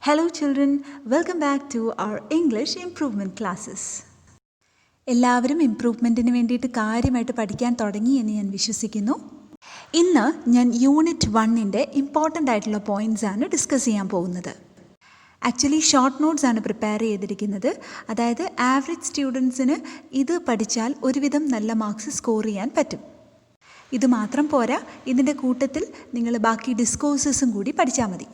Hello children, welcome back to our English improvement classes. എല്ലാവരും ഇംപ്രൂവ്മെൻറ്റിന് വേണ്ടിയിട്ട് കാര്യമായിട്ട് പഠിക്കാൻ തുടങ്ങി എന്ന് ഞാൻ വിശ്വസിക്കുന്നു. ഇന്ന് ഞാൻ യൂണിറ്റ് 1ൻ്റെ ഇമ്പോർട്ടൻ്റ് ആയിട്ടുള്ള പോയിൻറ്റ്സ് ആണ് ഡിസ്കസ് ചെയ്യാൻ പോകുന്നത്. ആക്ച്വലി ഷോർട്ട് നോട്ട്സ് ആണ് പ്രിപ്പയർ ചെയ്തിരിക്കുന്നത്. അതായത് ആവറേജ് സ്റ്റുഡൻസിന് ഇത് പഠിച്ചാൽ ഒരുവിധം നല്ല മാർക്സ് സ്കോർ ചെയ്യാൻ പറ്റും. ഇത് മാത്രം പോരാ, ഇതിൻ്റെ കൂട്ടത്തിൽ നിങ്ങൾ ബാക്കി ഡിസ്കോഴ്സസും കൂടി പഠിച്ചാൽ മതി.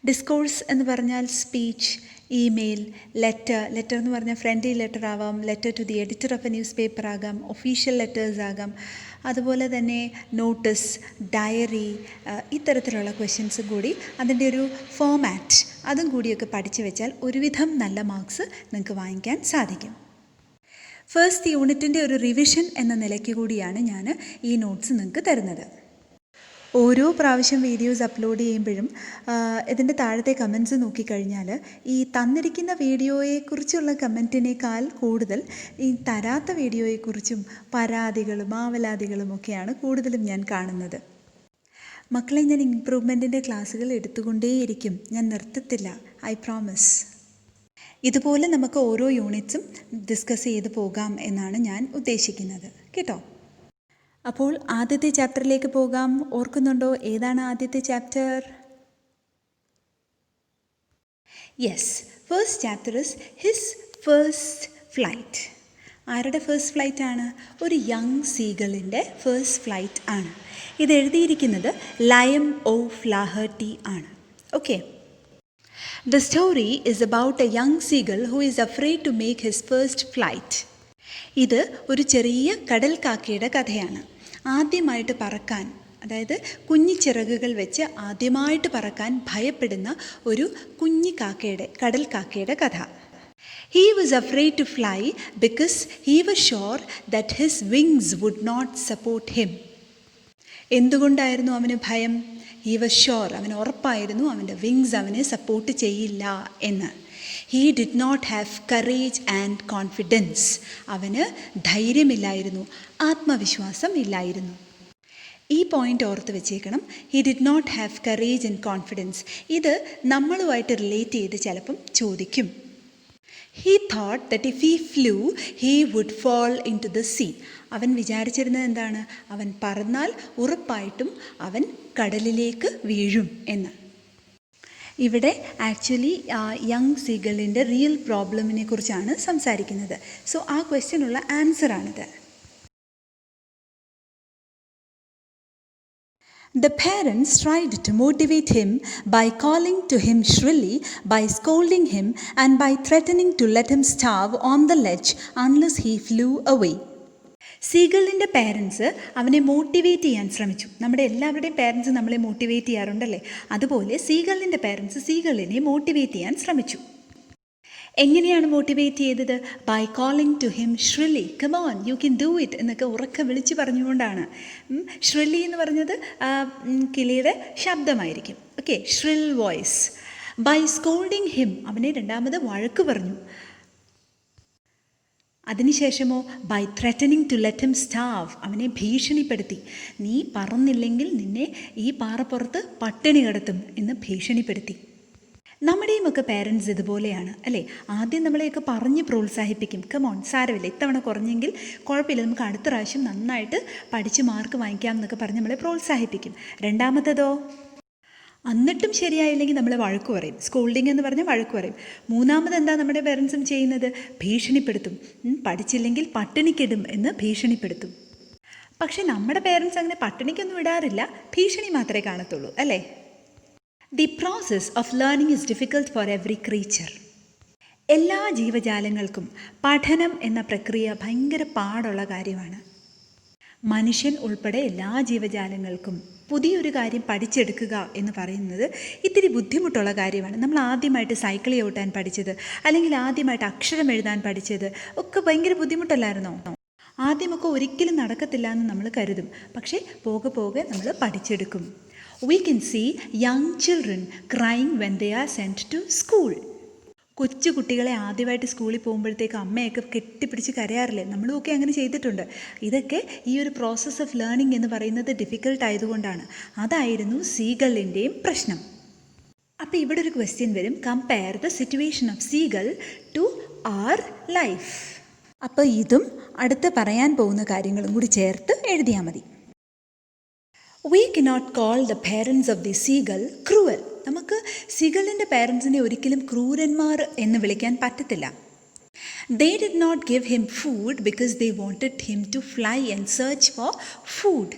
ഡിസ്കോഴ്സ് എന്ന് പറഞ്ഞാൽ സ്പീച്ച്, ഇമെയിൽ, ലെറ്റർ എന്ന് പറഞ്ഞാൽ ഫ്രണ്ട്ലി ലെറ്റർ ആവാം, letter to the editor of a news paper ആകാം, ഒഫീഷ്യൽ ലെറ്റേഴ്സ് ആകാം, അതുപോലെ തന്നെ നോട്ടീസ്, ഡയറി, ഇത്തരത്തിലുള്ള ക്വസ്റ്റ്യൻസും കൂടി അതിൻ്റെ ഒരു ഫോമാറ്റ് അതും കൂടിയൊക്കെ പഠിച്ചു വെച്ചാൽ ഒരുവിധം നല്ല മാർക്സ് നിങ്ങൾക്ക് വാങ്ങിക്കാൻ സാധിക്കും. ഫസ്റ്റ് യൂണിറ്റിൻ്റെ ഒരു റിവിഷൻ എന്ന നിലയ്ക്ക് കൂടിയാണ് ഞാൻ ഈ നോട്ട്സ് നിങ്ങൾക്ക് തരുന്നത്. ഓരോ പ്രാവശ്യം വീഡിയോസ് അപ്ലോഡ് ചെയ്യുമ്പോഴും ഇതിൻ്റെ താഴത്തെ കമൻറ്റ്സ് നോക്കിക്കഴിഞ്ഞാൽ ഈ തന്നിരിക്കുന്ന വീഡിയോയെക്കുറിച്ചുള്ള കമൻറ്റിനേക്കാൾ കൂടുതൽ ഈ തരാത്ത വീഡിയോയെക്കുറിച്ചും പരാതികളും ആവലാതികളും ഒക്കെയാണ് കൂടുതലും ഞാൻ കാണുന്നത്. മക്കളെ, ഞാൻ ഇംപ്രൂവ്മെൻറ്റിൻ്റെ ക്ലാസ്സുകൾ എടുത്തുകൊണ്ടേയിരിക്കും, ഞാൻ നിർത്തത്തില്ല, ഐ പ്രോമിസ്. ഇതുപോലെ നമുക്ക് ഓരോ യൂണിറ്റ്സും ഡിസ്കസ് ചെയ്ത് പോകാം എന്നാണ് ഞാൻ ഉദ്ദേശിക്കുന്നത്, കേട്ടോ. അപ്പോൾ ആദ്യത്തെ ചാപ്റ്ററിലേക്ക് പോകാം. ഓർക്കുന്നുണ്ടോ ഏതാണ് ആദ്യത്തെ chapter? Yes, first chapter is his first flight. ആരുടെ ഫസ്റ്റ് ഫ്ലൈറ്റ് ആണ്? ഒരു യങ് സീഗളിൻ്റെ ഫസ്റ്റ് ഫ്ലൈറ്റ് ആണ്. ഇത് എഴുതിയിരിക്കുന്നത് ലയം ഓ ഫ്ലാഹർട്ടി ആണ്. Okay. The story is about a young seagull who is afraid to make his first flight. ഇത് ഒരു ചെറിയ കടൽ കാക്കയുടെ കഥയാണ്. ആദ്യമായിട്ട് പറക്കാൻ, അതായത് കുഞ്ഞിച്ചിറകുകൾ വെച്ച് ആദ്യമായിട്ട് പറക്കാൻ ഭയപ്പെടുന്ന ഒരു കടൽ കാക്കയുടെ കഥ. He was afraid to fly because he was sure that his wings would not support him. എന്തുകൊണ്ടായിരുന്നു അവന് ഭയം? He was sure, അവന് ഉറപ്പായിരുന്നു അവൻ്റെ വിങ്സ് അവനെ സപ്പോർട്ട് ചെയ്യില്ല എന്ന്. He did not have courage and confidence. അവന് ധൈര്യമില്ലായിരുന്നു, ആത്മവിശ്വാസം ഇല്ലായിരുന്നു. ഈ പോയിൻ്റ് ഓർത്ത് വെച്ചേക്കണം. He did not have courage and confidence. ഇത് നമ്മളുമായിട്ട് റിലേറ്റ് ചെയ്ത് ചിലപ്പം ചോദിക്കും. He thought that if he flew, he would fall into the sea. അവൻ വിചാരിച്ചിരുന്നത് എന്താണ്? അവൻ പറന്നാൽ ഉറപ്പായിട്ടും അവൻ കടലിലേക്ക് വീഴും എന്ന്. ഇവിടെ ആക്ച്വലി യങ് സീഗളിൻ്റെ റിയൽ പ്രോബ്ലമിനെ കുറിച്ചാണ് സംസാരിക്കുന്നത്. സോ ആ ക്വസ്റ്റ്യനുള്ള ആൻസറാണിത്. The parents tried to motivate him by calling to him shrilly, by scolding him, and by threatening to let him starve on the ledge unless he flew away. സീഗളിൻ്റെ parents അവനെ motivate ചെയ്യാൻ ശ്രമിച്ചു. നമ്മുടെ എല്ലാവരുടെയും parents നമ്മളെ motivate ചെയ്യാറുണ്ടല്ലേ? അതുപോലെ സീഗളിൻ്റെ parents സീഗളിനെ motivate ചെയ്യാൻ ശ്രമിച്ചു. എങ്ങനെയാണ് മോട്ടിവേറ്റ് ചെയ്തത്? By calling to him shrilly, come on, you can do it എന്നൊക്കെ ഉറക്കെ വിളിച്ച് പറഞ്ഞുകൊണ്ടാണ്. ഷ്രില്ലി എന്ന് പറഞ്ഞത് കിളിയുടെ ശബ്ദമായിരിക്കും. Okay, shrill voice. By scolding him, അവനെ രണ്ടാമത് വഴക്ക് പറഞ്ഞു. അതിനുശേഷമോ by threatening to let him starve, അവനെ ഭീഷണിപ്പെടുത്തി. നീ പറന്നില്ലെങ്കിൽ നിന്നെ ഈ പാറപ്പുറത്ത് പട്ടിണി കിടത്തും എന്ന് ഭീഷണിപ്പെടുത്തി. നമ്മുടെയുമൊക്കെ പേരൻസ് ഇതുപോലെയാണ് അല്ലേ? ആദ്യം നമ്മളെയൊക്കെ പറഞ്ഞ് പ്രോത്സാഹിപ്പിക്കും. കമോൺ, സാരമില്ല, ഇത്തവണ കുറഞ്ഞെങ്കിൽ കുഴപ്പമില്ല, നമുക്ക് അടുത്ത പ്രാവശ്യം നന്നായിട്ട് പഠിച്ച് മാർക്ക് വാങ്ങിക്കാം എന്നൊക്കെ പറഞ്ഞ് നമ്മളെ പ്രോത്സാഹിപ്പിക്കും. രണ്ടാമത്തേതോ, എന്നിട്ടും ശരിയായില്ലെങ്കിൽ നമ്മളെ വഴക്ക് പറയും. സ്കൂൾഡിങ് എന്ന് പറഞ്ഞാൽ വഴക്ക് പറയും. മൂന്നാമത് എന്താ നമ്മുടെ പേരൻസും ചെയ്യുന്നത്? ഭീഷണിപ്പെടുത്തും. പഠിച്ചില്ലെങ്കിൽ പട്ടിണിക്കിടും എന്ന് ഭീഷണിപ്പെടുത്തും. പക്ഷെ നമ്മുടെ പേരൻസ് അങ്ങനെ പട്ടിണിക്കൊന്നും ഇടാറില്ല, ഭീഷണി മാത്രമേ കാണത്തുള്ളൂ അല്ലേ? The process of learning is difficult for every creature. എല്ലാ ജീവജാലങ്ങൾക്കും പഠനം എന്ന പ്രക്രിയ ഭയങ്കര പാടുള്ള കാര്യമാണ്. മനുഷ്യൻ ഉൾപ്പെടെ എല്ലാ ജീവജാലങ്ങൾക്കും പുതിയൊരു കാര്യം പഠിച്ചെടുക്കുക എന്ന് പറയുന്നത് ഇത്തിരി ബുദ്ധിമുട്ടുള്ള കാര്യമാണ്. നമ്മൾ ആദ്യമായിട്ട് സൈക്കിൾ ചവിട്ടാൻ പഠിച്ചത്, അല്ലെങ്കിൽ ആദ്യമായിട്ട് അക്ഷരം എഴുതാൻ പഠിച്ചത് ഒക്കെ ഭയങ്കര ബുദ്ധിമുട്ടല്ലായിരുന്നോ? ആദ്യമൊക്കെ ഒരിക്കലും നടക്കത്തില്ല എന്ന് നമ്മൾ കരുതും, പക്ഷേ പോകെ പോകെ നമ്മൾ പഠിച്ചെടുക്കും. We can see young children crying when they are sent to school. കൊച്ചു കുട്ടികളെ ആദ്യമായിട്ട് സ്കൂളിൽ പോകുമ്പോഴത്തേക്ക് അമ്മയൊക്കെ കെട്ടിപ്പിടിച്ച് കരയാറില്ലേ? നമ്മളുമൊക്കെ അങ്ങനെ ചെയ്തിട്ടുണ്ട്. ഇതൊക്കെ ഈ ഒരു പ്രോസസ്സ് ഓഫ് ലേണിംഗ് എന്ന് പറയുന്നത് ഡിഫിക്കൽട്ട് ആയതുകൊണ്ടാണ്. അതായിരുന്നു സീഗളിൻ്റെയും പ്രശ്നം. അപ്പോൾ ഇവിടെ ഒരു ക്വസ്റ്റ്യൻ വരും, compare the situation of seagull to our life. അപ്പോൾ ഇതും അടുത്ത് പറയാൻ പോകുന്ന കാര്യങ്ങളും കൂടി ചേർത്ത് എഴുതിയാൽ മതി. We cannot call the parents of the seagull cruel. നമുക്ക് സീഗളിൻ്റെ പാരൻസിനെ ഒരിക്കലും ക്രൂരന്മാർ എന്ന് വിളിക്കാൻ പറ്റത്തില്ല. They did not give him food because they wanted him to fly and search for food.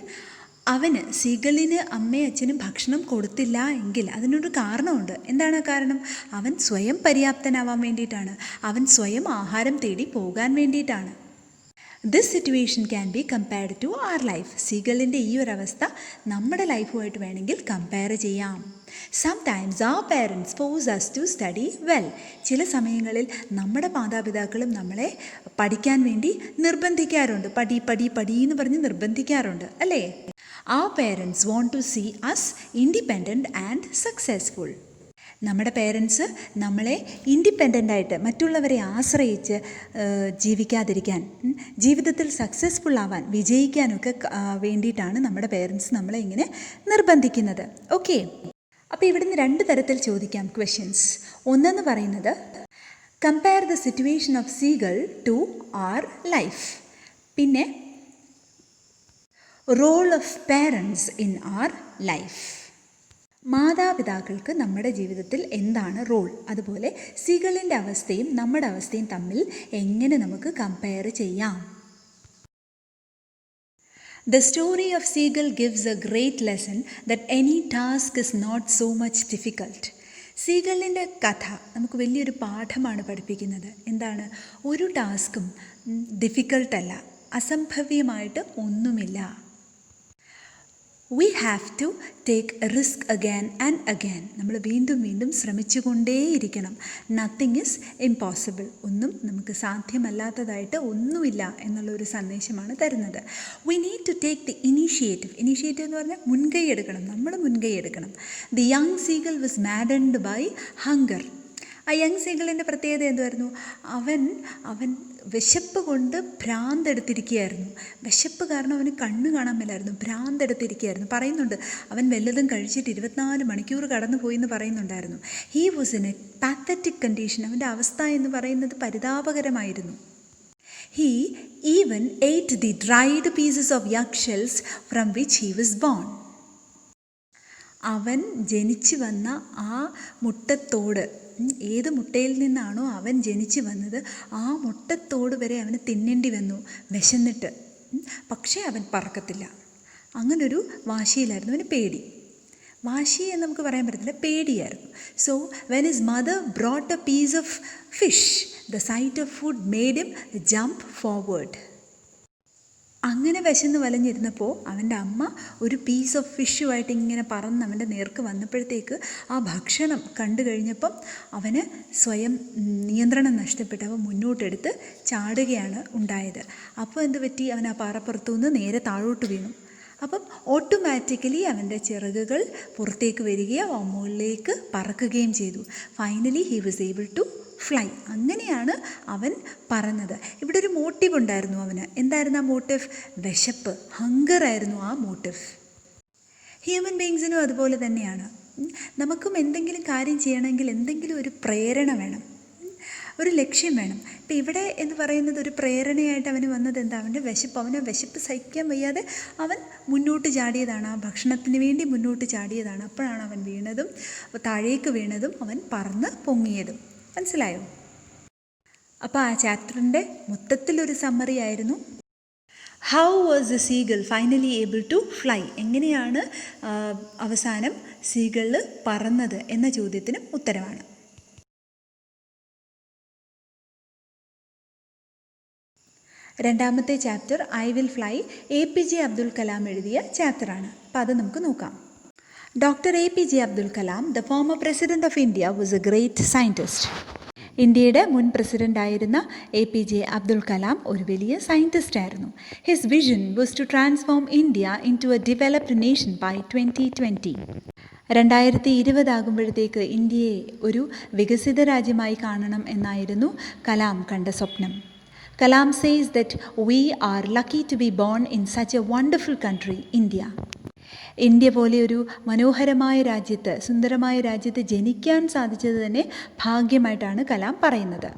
അവന് സീഗളിന് അമ്മയും അച്ഛനും ഭക്ഷണം കൊടുത്തില്ല എങ്കിൽ അതിനൊരു കാരണമുണ്ട്. എന്താണ് ആ കാരണം? അവൻ സ്വയം പര്യാപ്തനാവാൻ വേണ്ടിയിട്ടാണ്, അവൻ സ്വയം ആഹാരം തേടി പോകാൻ വേണ്ടിയിട്ടാണ്. This situation can be compared to our life. സീഗളിൻ്റെ ഈ ഒരു അവസ്ഥ നമ്മുടെ ലൈഫുമായിട്ട് വേണമെങ്കിൽ കമ്പയർ ചെയ്യാം. Sometimes our parents force us to study well. ചില സമയങ്ങളിൽ നമ്മുടെ മാതാപിതാക്കളും നമ്മളെ പഠിക്കാൻ വേണ്ടി നിർബന്ധിക്കാറുണ്ട്. പടി പടി പടി എന്ന് പറഞ്ഞ് നിർബന്ധിക്കാറുണ്ട്, അല്ലേ? Our parents want to see us independent and successful. നമ്മുടെ പേരൻസ് നമ്മളെ ഇൻഡിപെൻഡൻ്റായിട്ട് മറ്റുള്ളവരെ ആശ്രയിച്ച് ജീവിക്കാതിരിക്കാൻ, ജീവിതത്തിൽ സക്സസ്ഫുൾ ആവാൻ, വിജയിക്കാനൊക്കെ വേണ്ടിയിട്ടാണ് നമ്മുടെ പേരൻസ് നമ്മളെ ഇങ്ങനെ നിർബന്ധിക്കുന്നത്. ഓക്കെ, അപ്പോൾ ഇവിടുന്ന് 2 തരത്തിൽ ചോദിക്കാം ക്വസ്റ്റ്യൻസ്. ഒന്നെന്ന് പറയുന്നത് compare the situation of seagull to our life. പിന്നെ role of parents in our life. മാതാപിതാക്കൾക്ക് നമ്മുടെ ജീവിതത്തിൽ എന്താണ് റോൾ, അതുപോലെ സീഗളിൻ്റെ അവസ്ഥയും നമ്മുടെ അവസ്ഥയും തമ്മിൽ എങ്ങനെ നമുക്ക് കമ്പയർ ചെയ്യാം. The story of seagull gives a great lesson that any task is not so much difficult. സീഗളിൻ്റെ കഥ നമുക്ക് വലിയൊരു പാഠമാണ് പഠിപ്പിക്കുന്നത്. എന്താണ്? ഒരു ടാസ്കും ഡിഫിക്കൾട്ടല്ല, അസംഭവ്യമായിട്ട് ഒന്നുമില്ല. We have to take a risk again and again. നമ്മൾ വീണ്ടും വീണ്ടും ശ്രമിച്ചുകൊണ്ടേയിരിക്കണം. Nothing is impossible. ഒന്നും നമുക്ക് സാധ്യമല്ലാത്തതായിട്ട് ഒന്നുമില്ല എന്നുള്ളൊരു സന്ദേശമാണ് തരുന്നത്. We need to take the initiative. Initiative എന്ന് പറഞ്ഞാൽ മുൻകൈ എടുക്കണം, നമ്മൾ മുൻകൈ എടുക്കണം. The young seagull was maddened by hunger. ആ യങ് സീഗളിൻ്റെ പ്രത്യേകത എന്തുമായിരുന്നു? അവൻ വിശപ്പ് കൊണ്ട് ഭ്രാന്തെടുത്തിരിക്കുകയായിരുന്നു. വിശപ്പ് കാരണം അവന് കണ്ണ് കാണാൻ മേലായിരുന്നു, ഭ്രാന്തെടുത്തിരിക്കുകയായിരുന്നു. പറയുന്നുണ്ട്, അവൻ വല്ലതും കഴിച്ചിട്ട് 24 മണിക്കൂർ കടന്നു പോയി എന്ന് പറയുന്നുണ്ടായിരുന്നു. He was in a pathetic condition. അവൻ്റെ അവസ്ഥ എന്ന് പറയുന്നത് പരിതാപകരമായിരുന്നു. He even ate the dried pieces of egg shells from which he was born. അവൻ ജനിച്ചു വന്ന ആ മുട്ടത്തോട്, ഏത് മുട്ടയിൽ നിന്നാണോ അവൻ ജനിച്ചു വന്നത് ആ മുട്ടത്തോട് വരെ അവന് തിന്നേണ്ടി വന്നു വിശന്നിട്ട്. പക്ഷേ അവൻ പറക്കത്തില്ല. അങ്ങനൊരു വാശിയിലായിരുന്നു, അവന് പേടി. വാശി എന്ന് നമുക്ക് പറയാൻ പറ്റത്തില്ല, പേടിയായിരുന്നു. So when his mother brought a piece of fish, the sight of food made him jump forward. അങ്ങനെ വിശന്ന് വലഞ്ഞിരുന്നപ്പോൾ അവൻ്റെ അമ്മ ഒരു പീസ് ഓഫ് ഫിഷുമായിട്ട് ഇങ്ങനെ പറന്ന് അവൻ്റെ നേർക്ക് വന്നപ്പോഴത്തേക്ക് ആ ഭക്ഷണം കണ്ടു കഴിഞ്ഞപ്പം അവന് സ്വയം നിയന്ത്രണം നഷ്ടപ്പെട്ട് അവൻ മുന്നോട്ടെടുത്ത് ചാടുകയാണ് ഉണ്ടായത്. അപ്പോൾ എന്ത് പറ്റി? അവൻ ആ പാറപ്പുറത്തു നിന്ന് നേരെ താഴോട്ട് വീണു. അപ്പം ഓട്ടോമാറ്റിക്കലി അവൻ്റെ ചിറകുകൾ പുറത്തേക്ക് വരികയോ മുകളിലേക്ക് പറക്കുകയും ചെയ്തു. Finally he was able to fly. അങ്ങനെയാണ് അവൻ പറന്നത്. ഇവിടെ ഒരു മോട്ടീവ് ഉണ്ടായിരുന്നു അവന്. എന്തായിരുന്നു ആ മോട്ടീവ്? വിശപ്പ്, ഹങ്കറായിരുന്നു ആ മോട്ടീവ്. ഹ്യൂമൻ ബീങ്സിനും അതുപോലെ തന്നെയാണ്. നമുക്കും എന്തെങ്കിലും കാര്യം ചെയ്യണമെങ്കിൽ എന്തെങ്കിലും ഒരു പ്രേരണ വേണം, ഒരു ലക്ഷ്യം വേണം. ഇപ്പം ഇവിടെ എന്ന് പറയുന്നത് ഒരു പ്രേരണയായിട്ട് അവന് വന്നത് എന്താ? അവൻ്റെ വിശപ്പ്. അവന് വിശപ്പ് സഹിക്കാൻ വയ്യാതെ അവൻ മുന്നോട്ട് ചാടിയതാണ്, ആ ഭക്ഷണത്തിന് വേണ്ടി മുന്നോട്ട് ചാടിയതാണ്. അപ്പോഴാണ് അവൻ വീണതും താഴേക്ക് വീണതും അവൻ പറന്ന് പൊങ്ങിയതും. മനസ്സിലായോ? അപ്പോൾ ആ ചാപ്റ്ററിൻ്റെ മൊത്തത്തിലൊരു സമ്മറി ആയിരുന്നു how was the seagull finally able to fly. എങ്ങനെയാണ് അവസാനം സീഗള് പറന്നത് എന്ന ചോദ്യത്തിന് ഉത്തരവാണ്. രണ്ടാമത്തെ chapter I will fly, APJ Abdul Kalam എഴുതിയ ചാപ്റ്ററാണ്. അപ്പോൾ അത് നമുക്ക് നോക്കാം. Dr. APJ Abdul Kalam, the former president of India, was a great scientist. ഇന്ത്യയുടെ മുൻ പ്രസിഡൻ്റായിരുന്ന APJ അബ്ദുൽ കലാം ഒരു വലിയ സയൻറ്റിസ്റ്റ് ആയിരുന്നു. His vision was to transform India into a developed nation by 2020. 2020 ആകുമ്പോഴത്തേക്ക് ഇന്ത്യയെ ഒരു വികസിത രാജ്യമായി കാണണം എന്നായിരുന്നു കലാം കണ്ട സ്വപ്നം. Kalam says that we are lucky to be born in such a wonderful country, India. India പോലെ ഒരു മനോഹരമായ രാജ്യത്ത്, സുന്ദരമായ രാജ്യത്ത് ജനിക്കാൻ സാധിച്ചത് തന്നെ ഭാഗ്യമായിട്ടാണ് കലാം പറയുന്നത്.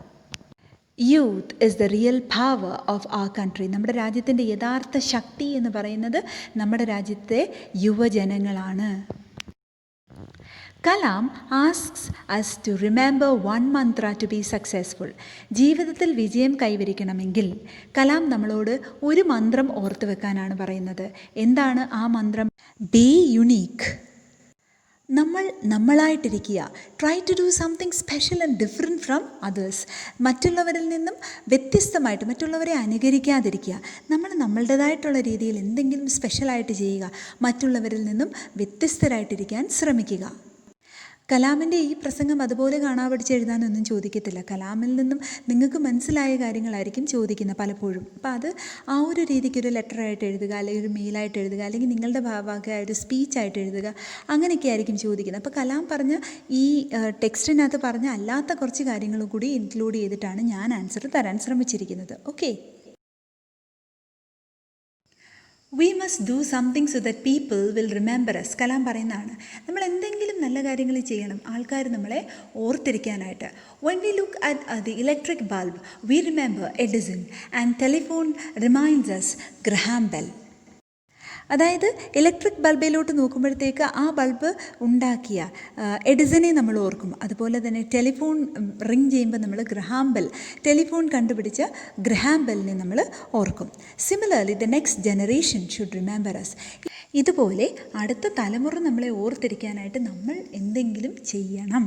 Youth is the real power of our country. നമ്മുടെ രാജ്യത്തിൻ്റെ യഥാർത്ഥ ശക്തി എന്ന് പറയുന്നത് നമ്മുടെ രാജ്യത്തെ യുവജനങ്ങളാണ്. Kalam asks us to remember one mantra to be successful. ജീവിതത്തിൽ വിജയം കൈവരിക്കണമെങ്കിൽ കലാം നമ്മളോട് ഒരു മന്ത്രം ഓർത്തു വെക്കാനാണ് പറയുന്നത്. എന്താണ് ആ മന്ത്രം? Be unique. നമ്മൾ നമ്മളായിട്ടിരിക്കുക. Try to do something special and different from others. മറ്റുള്ളവരിൽ നിന്നും വ്യത്യസ്തമായിട്ട്, മറ്റുള്ളവരെ അനുകരിക്കാതിരിക്കുക. നമ്മൾ നമ്മളുടേതായിട്ടുള്ള രീതിയിൽ എന്തെങ്കിലും സ്പെഷ്യലായിട്ട് ചെയ്യുക. മറ്റുള്ളവരിൽ നിന്നും വ്യത്യസ്തരായിട്ടിരിക്കാൻ ശ്രമിക്കുക. കലാമിൻ്റെ ഈ പ്രസംഗം അതുപോലെ കാണാപഠിച്ച് എഴുതാനൊന്നും ചോദിക്കത്തില്ല. കലാമിൽ നിന്നും നിങ്ങൾക്ക് മനസ്സിലായ കാര്യങ്ങളായിരിക്കും ചോദിക്കുന്നത് പലപ്പോഴും. അപ്പോൾ അത് ആ ഒരു രീതിക്കൊരു ലെറ്ററായിട്ട് എഴുതുക, അല്ലെങ്കിൽ ഒരു മെയിലായിട്ട് എഴുതുക, അല്ലെങ്കിൽ നിങ്ങളുടെ ഭാഗമായ ഒരു സ്പീച്ചായിട്ട് എഴുതുക, അങ്ങനെയൊക്കെ ആയിരിക്കും ചോദിക്കുന്നത്. അപ്പോൾ കലാം പറഞ്ഞ ഈ ടെക്സ്റ്റിനകത്ത് പറഞ്ഞ അല്ലാത്ത കുറച്ച് കാര്യങ്ങളും കൂടി ഇൻക്ലൂഡ് ചെയ്തിട്ടാണ് ഞാൻ ആൻസർ തരാൻ ശ്രമിച്ചിരിക്കുന്നത്. Okay, we must do something so that people will remember us. Kalam പറയുന്നതാണ്, നമ്മൾ എന്തെങ്കിലും നല്ല കാര്യങ്ങൾ ചെയ്യണം, ആൾക്കാർ നമ്മളെ ഓർത്തിരിക്കാനായിട്ട്. When we look at the electric bulb we remember Edison and telephone reminds us Graham Bell. അതായത് ഇലക്ട്രിക് ബൾബിലോട്ട് നോക്കുമ്പോഴത്തേക്ക് ആ ബൾബ് ഉണ്ടാക്കിയ എഡിസനെ നമ്മൾ ഓർക്കും. അതുപോലെ തന്നെ ടെലിഫോൺ റിങ് ചെയ്യുമ്പോൾ നമ്മൾ ഗ്രഹാം ബെൽ, ടെലിഫോൺ കണ്ടുപിടിച്ച ഗ്രഹാം ബെല്ലിനെ നമ്മൾ ഓർക്കും. Similarly the next generation should remember us. ഇതുപോലെ അടുത്ത തലമുറ നമ്മളെ ഓർത്തിരിക്കാനായിട്ട് നമ്മൾ എന്തെങ്കിലും ചെയ്യണം.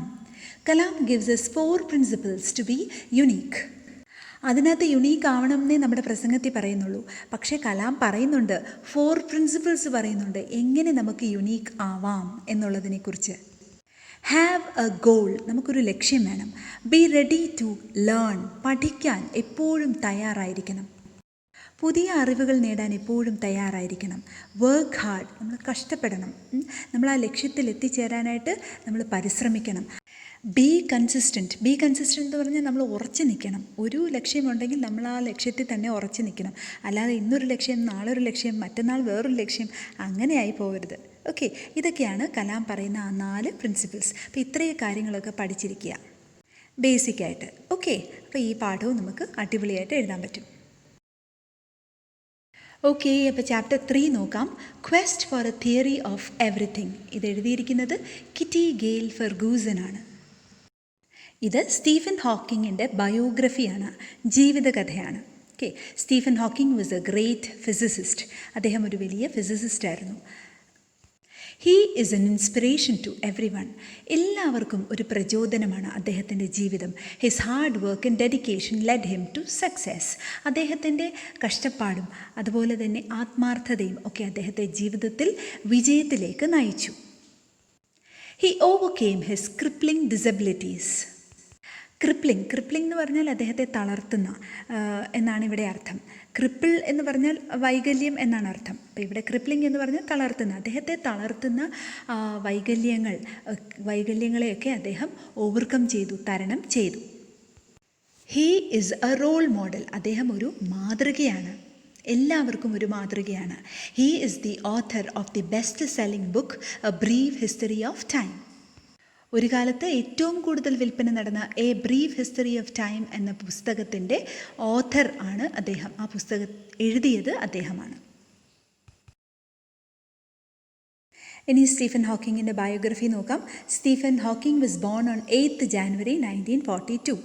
Kalam gives us 4 principles to be unique. അതിനകത്ത് യുണീക്ക് ആവണമെന്നേ നമ്മുടെ പ്രസംഗത്തിൽ പറയുന്നുള്ളൂ. പക്ഷേ കലാം പറയുന്നുണ്ട്, 4 principles പറയുന്നുണ്ട് എങ്ങനെ നമുക്ക് യുണീക്ക് ആവാം എന്നുള്ളതിനെക്കുറിച്ച്. ഹാവ് എ ഗോൾ, നമുക്കൊരു ലക്ഷ്യം വേണം. ബി റെഡി ടു ലേൺ, പഠിക്കാൻ എപ്പോഴും തയ്യാറായിരിക്കണം. പുതിയ അറിവുകൾ നേടാൻ എപ്പോഴും തയ്യാറായിരിക്കണം. വർക്ക് ഹാർഡ്, നമ്മൾ കഷ്ടപ്പെടണം. നമ്മൾ ആ ലക്ഷ്യത്തിൽ എത്തിച്ചേരാനായിട്ട് നമ്മൾ പരിശ്രമിക്കണം. ബി കൺസിസ്റ്റൻറ്റ് എന്ന് പറഞ്ഞാൽ നമ്മൾ ഉറച്ചു നിൽക്കണം. ഒരു ലക്ഷ്യമുണ്ടെങ്കിൽ നമ്മൾ ആ ലക്ഷ്യത്തിൽ തന്നെ ഉറച്ചു നിൽക്കണം. അല്ലാതെ ഇന്നൊരു ലക്ഷ്യം, നാളെ ഒരു ലക്ഷ്യം, മറ്റന്നാൾ വേറൊരു ലക്ഷ്യം, അങ്ങനെയായി പോകരുത്. ഓക്കെ, ഇതൊക്കെയാണ് കലാം പറയുന്ന ആ 4 പ്രിൻസിപ്പിൾസ്. അപ്പോൾ ഇത്രയും കാര്യങ്ങളൊക്കെ പഠിച്ചിരിക്കുക ബേസിക്കായിട്ട്. ഓക്കെ, അപ്പോൾ ഈ പാഠവും നമുക്ക് അടിപൊളിയായിട്ട് എഴുതാൻ പറ്റും. ഓക്കെ, അപ്പോൾ ചാപ്റ്റർ 3 നോക്കാം. Quest for a theory of everything. ഇത് എഴുതിയിരിക്കുന്നത് കിറ്റി ഗെയിൽ ഫെർഗൂസൺ ആണ്. ഇത് സ്റ്റീഫൻ ഹോക്കിങ്ങിൻ്റെ ബയോഗ്രഫിയാണ്, ജീവിതകഥയാണ്. Okay, Stephen Hawking was a great physicist. അദ്ദേഹം ഒരു വലിയ ഫിസിസിസ്റ്റ് ആയിരുന്നു. He is an inspiration to everyone. എല്ലാവർക്കും ഒരു പ്രചോദനമാണ് അദ്ദേഹത്തിൻ്റെ ജീവിതം. His hard work and dedication led him to success. അദ്ദേഹത്തിൻ്റെ കഷ്ടപ്പാടും അതുപോലെ തന്നെ ആത്മാർത്ഥതയും ഒക്കെ അദ്ദേഹത്തെ ജീവിതത്തിൽ വിജയത്തിലേക്ക് നയിച്ചു. He overcame his crippling disabilities. Crippling എന്ന് പറഞ്ഞാൽ അദ്ദേഹത്തെ തളർത്തുന്ന എന്നാണ് ഇവിടെ അർത്ഥം. ക്രിപ്പിൾ എന്ന് പറഞ്ഞാൽ വൈകല്യം എന്നാണ് അർത്ഥം. അപ്പോൾ ഇവിടെ ക്രിപ്ലിംഗ് എന്ന് പറഞ്ഞാൽ തളർത്തുന്ന, അദ്ദേഹത്തെ തളർത്തുന്ന വൈകല്യങ്ങളെയൊക്കെ അദ്ദേഹം ഓവർകം ചെയ്തു, തരണം ചെയ്തു. He is a role model. അദ്ദേഹം ഒരു മാതൃകയാണ്, എല്ലാവർക്കും ഒരു മാതൃകയാണ്. He is the author of the best selling book a brief history of time. ഒരു കാലത്ത് ഏറ്റവും കൂടുതൽ വിൽപ്പന നടന്ന a brief history of time എന്ന പുസ്തകത്തിൻ്റെ ഓഥർ ആണ് അദ്ദേഹം. ആ പുസ്തകം എഴുതിയത് അദ്ദേഹമാണ്. ഇനി സ്റ്റീഫൻ ഹോക്കിങ്ങിൻ്റെ ബയോഗ്രഫി നോക്കാം. Stephen Hawking was born on 8th January 1942.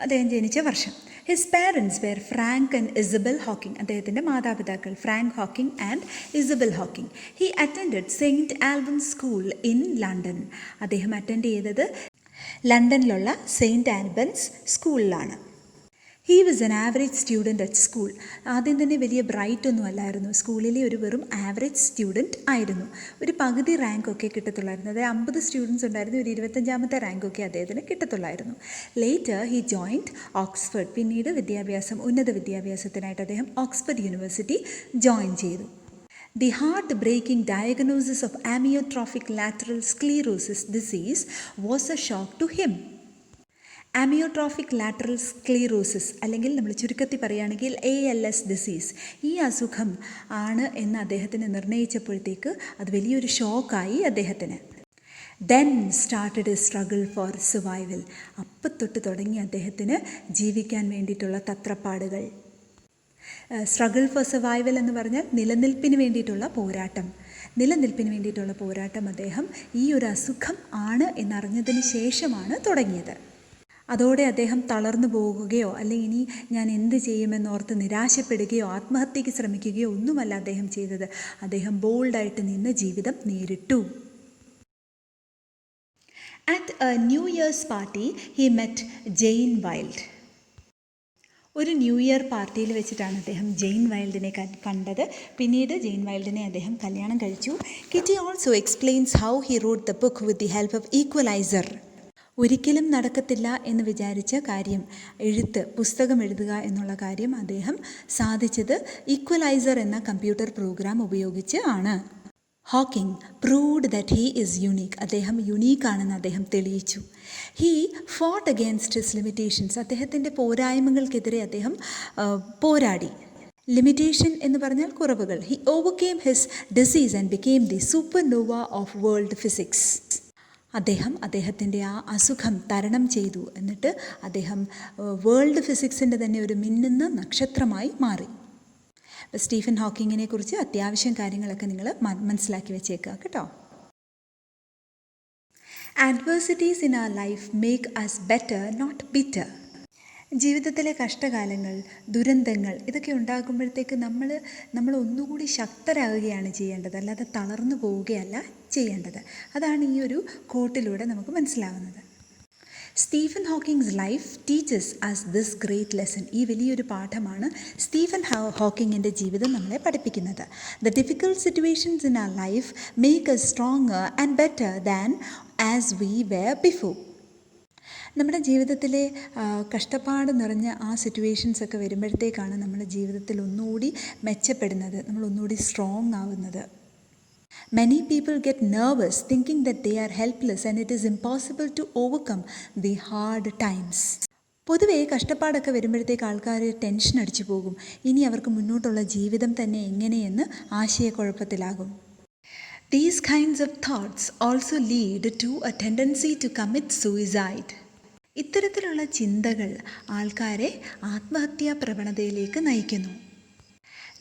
അദ്ദേഹം ജനിച്ച വർഷം. His parents were Frank and Isabel Hawking. അദ്ദേഹത്തിൻ്റെ മാതാപിതാക്കൾ Frank Hawking and Isabel Hawking. He attended Saint Albans school in London. അദ്ദേഹം അറ്റൻഡ് ചെയ്തത് ലണ്ടനിലുള്ള സെയിൻറ്റ് ആൽബൻസ് സ്കൂളിലാണ്. He was an average student at school. ആദ്യം തന്നെ വലിയ ബ്രൈറ്റ് ഒന്നും അല്ലായിരുന്നു. സ്കൂളിലെ ഒരു വെറും ആവറേജ് സ്റ്റുഡൻറ്റ് ആയിരുന്നു. ഒരു പകുതി റാങ്കൊക്കെ കിട്ടത്തുള്ളായിരുന്നു. അതായത് 50 സ്റ്റുഡൻസ് ഉണ്ടായിരുന്നു, ഒരു 25ാമത്തെ റാങ്കൊക്കെ അദ്ദേഹത്തിന് കിട്ടത്തുള്ളായിരുന്നു. Later he joined Oxford. പിന്നീട് ഉന്നത വിദ്യാഭ്യാസത്തിനായിട്ട് അദ്ദേഹം ഓക്സ്ഫോർഡ് യൂണിവേഴ്സിറ്റി ജോയിൻ ചെയ്തു. The heart-breaking diagnosis of amyotrophic lateral sclerosis disease was a shock to him. Amyotrophic lateral sclerosis അല്ലെങ്കിൽ നമ്മൾ ചുരുക്കത്തിൽ പറയുകയാണെങ്കിൽ ALS ഡിസീസ്, ഈ അസുഖം ആണ് എന്ന് അദ്ദേഹത്തിന് നിർണയിച്ചപ്പോഴത്തേക്ക് അത് വലിയൊരു ഷോക്കായി അദ്ദേഹത്തിന്. Then started A struggle for survival. അപ്പം തൊട്ട് തുടങ്ങി അദ്ദേഹത്തിന് ജീവിക്കാൻ വേണ്ടിയിട്ടുള്ള തത്രപ്പാടുകൾ. സ്ട്രഗിൾ ഫോർ സർവൈവൽ എന്ന് പറഞ്ഞാൽ നിലനിൽപ്പിന് വേണ്ടിയിട്ടുള്ള പോരാട്ടം. നിലനിൽപ്പിന് വേണ്ടിയിട്ടുള്ള പോരാട്ടം അദ്ദേഹം ഈ ഒരു അസുഖം ആണ് എന്നറിഞ്ഞതിന് ശേഷമാണ് തുടങ്ങിയത്. അതോടെ അദ്ദേഹം തളർന്നു പോകുകയോ അല്ലെങ്കിൽ ഇനി ഞാൻ എന്ത് ചെയ്യുമെന്നോർത്ത് നിരാശപ്പെടുകയോ ആത്മഹത്യയ്ക്ക് ശ്രമിക്കുകയോ ഒന്നുമല്ല അദ്ദേഹം ചെയ്തത്. അദ്ദേഹം ബോൾഡായിട്ട് നിന്ന് ജീവിതം നേരിട്ടു. At a New Year's party, he met Jane Wilde. ഒരു ന്യൂ ഇയർ പാർട്ടിയിൽ വെച്ചിട്ടാണ് അദ്ദേഹം ജെയിൻ വൈൽഡിനെ കണ്ടത്. പിന്നീട് ജെയിൻ വൈൽഡിനെ അദ്ദേഹം കല്യാണം കഴിച്ചു. Kitty also explains how he wrote the book with the help of equaliser. ഒരിക്കലും നടക്കത്തില്ല എന്ന് വിചാരിച്ച കാര്യം, പുസ്തകം എഴുതുക എന്നുള്ള കാര്യം അദ്ദേഹം സാധിച്ചത് ഈക്വലൈസർ എന്ന കമ്പ്യൂട്ടർ പ്രോഗ്രാം ഉപയോഗിച്ച് ആണ്. Hawking proved that he is unique. അദ്ദേഹം യുണീക്കാണെന്ന് അദ്ദേഹം തെളിയിച്ചു. He fought against his limitations. അദ്ദേഹത്തിൻ്റെ പോരായ്മകൾക്കെതിരെ അദ്ദേഹം പോരാടി. ലിമിറ്റേഷൻ എന്ന് പറഞ്ഞാൽ കുറവുകൾ. He overcame his disease and became the supernova of world physics. അദ്ദേഹത്തിൻ്റെ ആ അസുഖം തരണം ചെയ്തു. എന്നിട്ട് അദ്ദേഹം വേൾഡ് ഫിസിക്സിൻ്റെ തന്നെ ഒരു മിന്നുന്ന നക്ഷത്രമായി മാറി. സ്റ്റീഫൻ ഹോക്കിങ്ങിനെ കുറിച്ച് അത്യാവശ്യം കാര്യങ്ങളൊക്കെ നിങ്ങൾ മനസ്സിലാക്കി വെച്ചേക്കുക കേട്ടോ. Adversities in our life make us better, not bitter. ജീവിതത്തിലെ കഷ്ടകാലങ്ങൾ, ദുരന്തങ്ങൾ ഇതൊക്കെ ഉണ്ടാകുമ്പോഴത്തേക്ക് നമ്മൾ ഒന്നുകൂടി ശക്തരാകുകയാണ് ചെയ്യേണ്ടത്, അല്ലാതെ തളർന്നു പോവുകയല്ല ചെയ്യേണ്ടത്. അതാണ് ഈ ഒരു കോട്ടിലൂടെ നമുക്ക് മനസ്സിലാവുന്നത്. Stephen Hawking's life teaches us this great lesson. ഈ വലിയൊരു പാഠമാണ് സ്റ്റീഫൻ ഹോക്കിങ്ങിൻ്റെ ജീവിതം നമ്മളെ പഠിപ്പിക്കുന്നത്. The difficult situations in our life make us stronger and better than as we were before. നമ്മുടെ ജീവിതത്തിലെ കഷ്ടപ്പാട് നിറഞ്ഞ ആ സിറ്റുവേഷൻസൊക്കെ വരുമ്പോഴത്തേക്കാണ് നമ്മുടെ ജീവിതത്തിൽ ഒന്നുകൂടി മെച്ചപ്പെടുന്നത്, നമ്മൾ ഒന്നുകൂടി സ്ട്രോങ് ആവുന്നത്. Many people get nervous thinking that they are helpless and it is impossible to overcome the hard times. പൊതുവേ കഷ്ടപ്പാടൊക്കെ വരുമ്പോഴത്തേക്ക് ആൾക്കാർ ടെൻഷൻ അടിച്ചു പോകും. ഇനി അവർക്ക് മുന്നോട്ടുള്ള ജീവിതം തന്നെ എങ്ങനെയെന്ന് ആശയക്കുഴപ്പത്തിലാകും. These kinds of thoughts also lead to a tendency to commit suicide. ഇത്തരത്തിലുള്ള ചിന്തകൾ ആൾക്കാരെ ആത്മഹത്യാ പ്രവണതയിലേക്ക് നയിക്കുന്നു.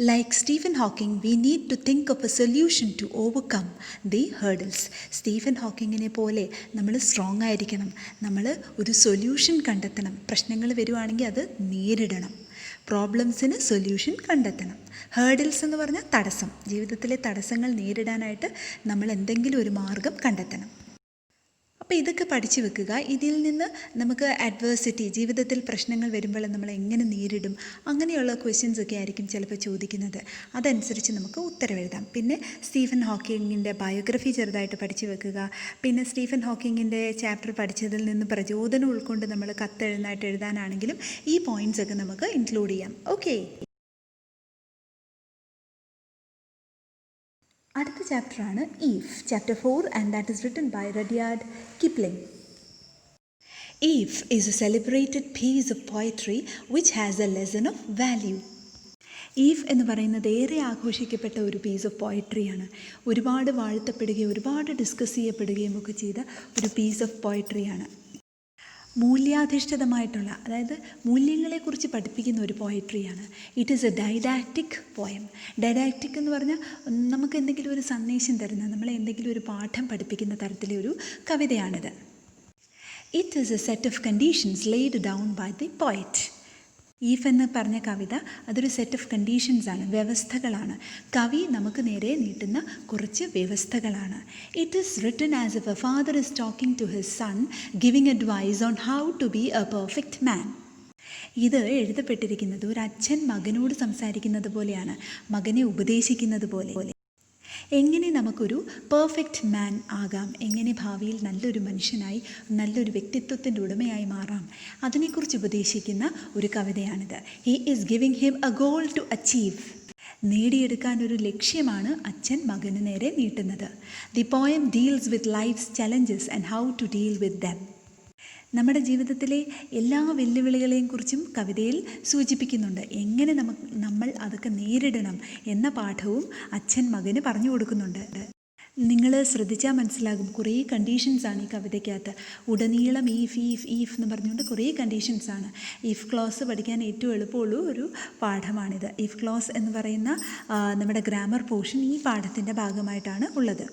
Like Stephen Hawking, we need to think of a solution to overcome the hurdles. Stephen ഹോക്കിങ്ങിനെ പോലെ നമ്മൾ സ്ട്രോങ് ആയിരിക്കണം. നമ്മൾ ഒരു സൊല്യൂഷൻ കണ്ടെത്തണം. പ്രശ്നങ്ങൾ വരുവാണെങ്കിൽ അത് നേരിടണം. പ്രോബ്ലംസിന് സൊല്യൂഷൻ കണ്ടെത്തണം. ഹേർഡിൽസ് എന്ന് പറഞ്ഞാൽ തടസ്സം. ജീവിതത്തിലെ തടസ്സങ്ങൾ നേരിടാനായിട്ട് നമ്മൾ എന്തെങ്കിലും ഒരു മാർഗം കണ്ടെത്തണം. അപ്പോൾ ഇതൊക്കെ പഠിച്ചു വെക്കുക. ഇതിൽ നിന്ന് നമുക്ക് അഡ്വേഴ്സിറ്റി, ജീവിതത്തിൽ പ്രശ്നങ്ങൾ വരുമ്പോൾ നമ്മൾ എങ്ങനെ നേരിടും, അങ്ങനെയുള്ള ക്വസ്റ്റ്യൻസ് ഒക്കെ ആയിരിക്കും ചിലപ്പോൾ ചോദിക്കുന്നത്. അതനുസരിച്ച് നമുക്ക് ഉത്തരം എഴുതാം. പിന്നെ സ്റ്റീഫൻ ഹോക്കിങ്ങിൻ്റെ ബയോഗ്രഫി ചെറുതായിട്ട് പഠിച്ചു വെക്കുക. പിന്നെ സ്റ്റീഫൻ ഹോക്കിങ്ങിൻ്റെ ചാപ്റ്റർ പഠിച്ചതിൽ നിന്ന് പ്രചോദനം ഉൾക്കൊണ്ട് നമ്മൾ കത്തെഴുതാനായിട്ട് എഴുതാനാണെങ്കിലും ഈ പോയിൻറ്റ്സ് ഒക്കെ നമുക്ക് ഇൻക്ലൂഡ് ചെയ്യാം. ഓക്കെ, അടുത്ത ചാപ്റ്ററാണ് If, chapter 4, and that is written by Rudyard Kipling. If is a celebrated piece of poetry which has a lesson of value. If എന്ന് പറയുന്നത് ഏറെ ആഘോഷിക്കപ്പെട്ട ഒരു പീസ് ഓഫ് പോയട്രിയാണ്. ഒരുപാട് വാഴ്ത്തപ്പെടുകയും ഒരുപാട് ഡിസ്കസ് ചെയ്യപ്പെടുകയും ഒക്കെ ചെയ്ത ഒരു പീസ് ഓഫ് പോയട്രിയാണ്. മൂല്യാധിഷ്ഠിതമായിട്ടുള്ള, അതായത് മൂല്യങ്ങളെക്കുറിച്ച് പഠിപ്പിക്കുന്ന ഒരു പോയട്രിയാണ്. It is a didactic poem. Didactic എന്ന് പറഞ്ഞാൽ നമുക്ക് എന്തെങ്കിലും ഒരു സന്ദേശം തരുന്ന, നമ്മളെ എന്തെങ്കിലും ഒരു പാഠം പഠിപ്പിക്കുന്ന തരത്തിലെ ഒരു കവിതയാണിത്. It is a set of conditions laid down by the poet. If എന്ന് പറഞ്ഞ കവിത അതൊരു സെറ്റ് ഓഫ് കണ്ടീഷൻസാണ്, വ്യവസ്ഥകളാണ്. കവി നമുക്ക് നേരെ നീട്ടുന്ന കുറച്ച് വ്യവസ്ഥകളാണ്. It is written as if a father is talking to his son giving advice on how to be a perfect man. ഇത് എഴുതപ്പെട്ടിരിക്കുന്നത് ഒരു അച്ഛൻ മകനോട് സംസാരിക്കുന്നത് പോലെയാണ്, മകനെ ഉപദേശിക്കുന്നത് പോലെ. എങ്ങനെ നമുക്കൊരു പെർഫെക്റ്റ് മാൻ ആകാം, എങ്ങനെ ഭാവിയിൽ നല്ലൊരു മനുഷ്യനായി നല്ലൊരു വ്യക്തിത്വത്തിൻ്റെ ഉടമയായി മാറാം, അതിനെക്കുറിച്ച് ഉപദേശിക്കുന്ന ഒരു കവിതയാണിത്. He is giving him a goal to achieve. നേടിയെടുക്കാൻ ഒരു ലക്ഷ്യമാണ് അച്ഛൻ മകന് നേരെ നീട്ടുന്നത്. The poem deals with life's challenges and how to deal with them. നമ്മുടെ ജീവിതത്തിലെ എല്ലാ വെല്ലുവിളികളെയും കുറിച്ചും കവിതയിൽ സൂചിപ്പിക്കുന്നുണ്ട്. എങ്ങനെ നമ്മൾ അതൊക്കെ നേരിടണം എന്ന പാഠവും അച്ഛൻ മകന് പറഞ്ഞു കൊടുക്കുന്നുണ്ട്. നിങ്ങൾ ശ്രദ്ധിച്ചാൽ മനസ്സിലാകും, കുറേ കണ്ടീഷൻസാണ് ഈ കവിതയ്ക്കകത്ത്. ഉടനീളം ഈഫ് എന്ന് പറഞ്ഞുകൊണ്ട് കുറേ കണ്ടീഷൻസാണ്. ഇഫ് ക്ലോസ് പഠിക്കാൻ ഏറ്റവും എളുപ്പമുള്ള ഒരു പാഠമാണിത്. ഇഫ് ക്ലോസ് എന്ന് പറയുന്ന നമ്മുടെ ഗ്രാമർ പോർഷൻ ഈ പാഠത്തിൻ്റെ ഭാഗമായിട്ടാണ് ഉള്ളത്.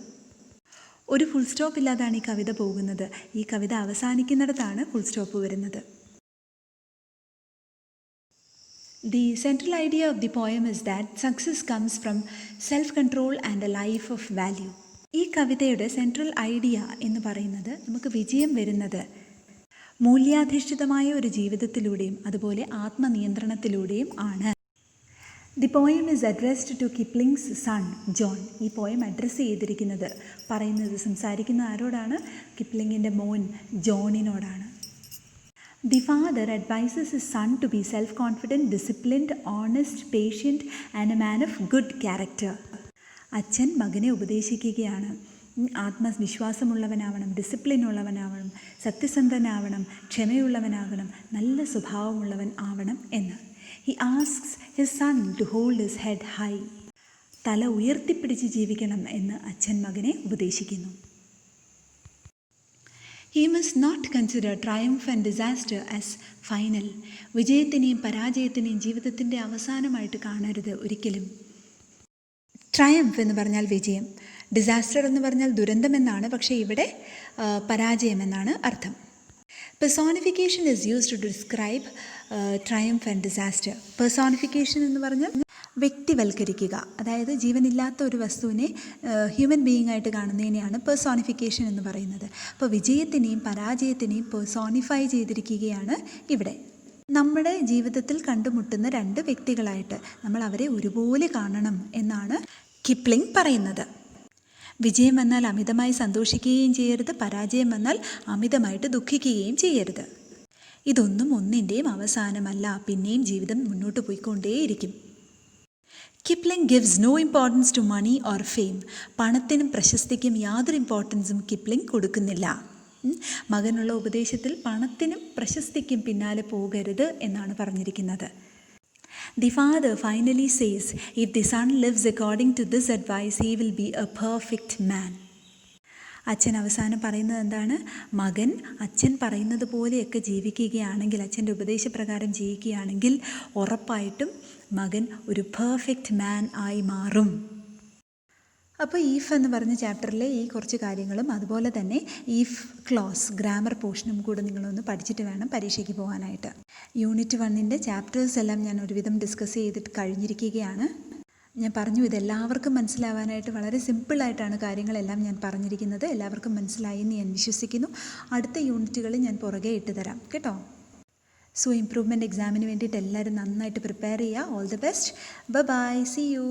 ഒരു ഫുൾ സ്റ്റോപ്പ് ഇല്ലാതാണ് ഈ കവിത പോകുന്നത്. ഈ കവിത അവസാനിക്കുന്നിടത്താണ് ഫുൾ സ്റ്റോപ്പ് വരുന്നത്. The central idea of the poem is that success comes from self-control and a life of value. ഈ കവിതയുടെ സെൻട്രൽ ഐഡിയ എന്ന് പറയുന്നത് നമുക്ക് വിജയം വരുന്നത് മൂല്യാധിഷ്ഠിതമായ ഒരു ജീവിതത്തിലൂടെയും അതുപോലെ ആത്മനിയന്ത്രണത്തിലൂടെയും ആണ്. The poem is addressed to Kipling's son John. ഈ പോയം അഡ്രസ്സ് ചെയ്തിരിക്കുന്നത്, സംസാരിക്കുന്ന ആരോടാണ്? കിപ്ലിങ്ങിൻ്റെ മോൻ ജോണിനോടാണ്. The father advises his son to be self-confident, disciplined, honest, patient and a man of good character. അച്ഛൻ മകനെ ഉപദേശിക്കുകയാണ്. ആത്മവിശ്വാസമുള്ളവനാവണം, ഡിസിപ്ലിൻ ഉള്ളവനാവണം, സത്യസന്ധനാവണം, ക്ഷമയുള്ളവനാകണം, നല്ല സ്വഭാവമുള്ളവൻ ആവണം എന്ന്. He asks his son to hold his head high. തല ഉയർത്തിപ്പിടിച്ച് ജീവിക്കണം എന്ന് അച്ഛൻ മകനെ ഉപദേശിക്കുന്നു. He must not consider triumph and disaster as final. വിജയത്തിനെയും പരാജയത്തിനെയും ജീവിതത്തിൻ്റെ അവസാനമായിട്ട് കാണരുത് ഒരിക്കലും. ട്രയംഫ് എന്ന് പറഞ്ഞാൽ വിജയം, ഡിസാസ്റ്റർ എന്ന് പറഞ്ഞാൽ ദുരന്തമെന്നാണ്, പക്ഷേ ഇവിടെ പരാജയമെന്നാണ് അർത്ഥം. Personification is used to describe triumph and disaster. Personification എന്ന് പറഞ്ഞാൽ വ്യക്തിവൽക്കരിക്കുക, അതായത് ജീവനില്ലാത്ത ഒരു വസ്തുവിനെ ഹ്യൂമൻ ബീയിങ് ആയിട്ട് കാണുന്നതിനെയാണ് പെർസോണിഫിക്കേഷൻ എന്ന് പറയുന്നത്. അപ്പോൾ വിജയത്തിനെയും പരാജയത്തിനെയും പെർസോണിഫൈ ചെയ്തിരിക്കുകയാണ് ഇവിടെ. നമ്മുടെ ജീവിതത്തിൽ കണ്ടുമുട്ടുന്ന രണ്ട് വ്യക്തികളായിട്ട് നമ്മൾ അവരെ ഒരുപോലെ കാണണം എന്നാണ് കിപ്ലിംഗ് പറയുന്നത്. വിജയം വന്നാൽ അമിതമായി സന്തോഷിക്കുകയും ചെയ്യരുത്, പരാജയം വന്നാൽ അമിതമായിട്ട് ദുഃഖിക്കുകയും ചെയ്യരുത്. ഇതൊന്നും ഒന്നിൻ്റെയും അവസാനമല്ല, പിന്നെയും ജീവിതം മുന്നോട്ട് പോയിക്കൊണ്ടേയിരിക്കും. Kipling gives no importance to money or fame. പണത്തിനും പ്രശസ്തിക്കും യാതൊരു ഇമ്പോർട്ടൻസും കിപ്ലിംഗ് കൊടുക്കുന്നില്ല. മകനുള്ള ഉപദേശത്തിൽ പണത്തിനും പ്രശസ്തിക്കും പിന്നാലെ പോകരുത് എന്നാണ് പറഞ്ഞിരിക്കുന്നത്. The father finally says, if the son lives according to this advice, he will be a perfect man. അച്ഛൻ അവസാനം പറയുന്നത് എന്താണ്? മകൻ അച്ഛൻ പറയുന്നത് പോലെയൊക്കെ ജീവിക്കുകയാണെങ്കിൽ, അച്ഛൻ്റെ ഉപദേശപ്രകാരം ജീവിക്കുകയാണെങ്കിൽ ഉറപ്പായിട്ടും മകൻ ഒരു പെർഫെക്റ്റ് മാൻ ആയി മാറും. അപ്പോൾ ഈഫ് എന്ന് പറഞ്ഞ ചാപ്റ്ററിലെ ഈ കുറച്ച് കാര്യങ്ങളും അതുപോലെ തന്നെ ഈഫ് ക്ലോസ് ഗ്രാമർ പോർഷനും കൂടെ നിങ്ങളൊന്ന് പഠിച്ചിട്ട് വേണം പരീക്ഷയ്ക്ക് പോകാനായിട്ട്. യൂണിറ്റ് 1 ചാപ്റ്റേഴ്സ് എല്ലാം ഞാൻ ഒരുവിധം ഡിസ്കസ് ചെയ്തിട്ട് കഴിഞ്ഞിരിക്കുകയാണ്. ഞാൻ പറഞ്ഞു, ഇതെല്ലാവർക്കും മനസ്സിലാവാനായിട്ട് വളരെ സിമ്പിളായിട്ടാണ് കാര്യങ്ങളെല്ലാം ഞാൻ പറഞ്ഞിരിക്കുന്നത്. എല്ലാവർക്കും മനസ്സിലായി എന്ന് ഞാൻ വിശ്വസിക്കുന്നു. അടുത്ത യൂണിറ്റുകൾ ഞാൻ പുറകെ ഇട്ട് തരാം കേട്ടോ. സോ ഇംപ്രൂവ്മെൻറ്റ് എക്സാമിന് വേണ്ടിയിട്ട് എല്ലാവരും നന്നായിട്ട് പ്രിപ്പയർ ചെയ്യുക. All the best. Bye, see U.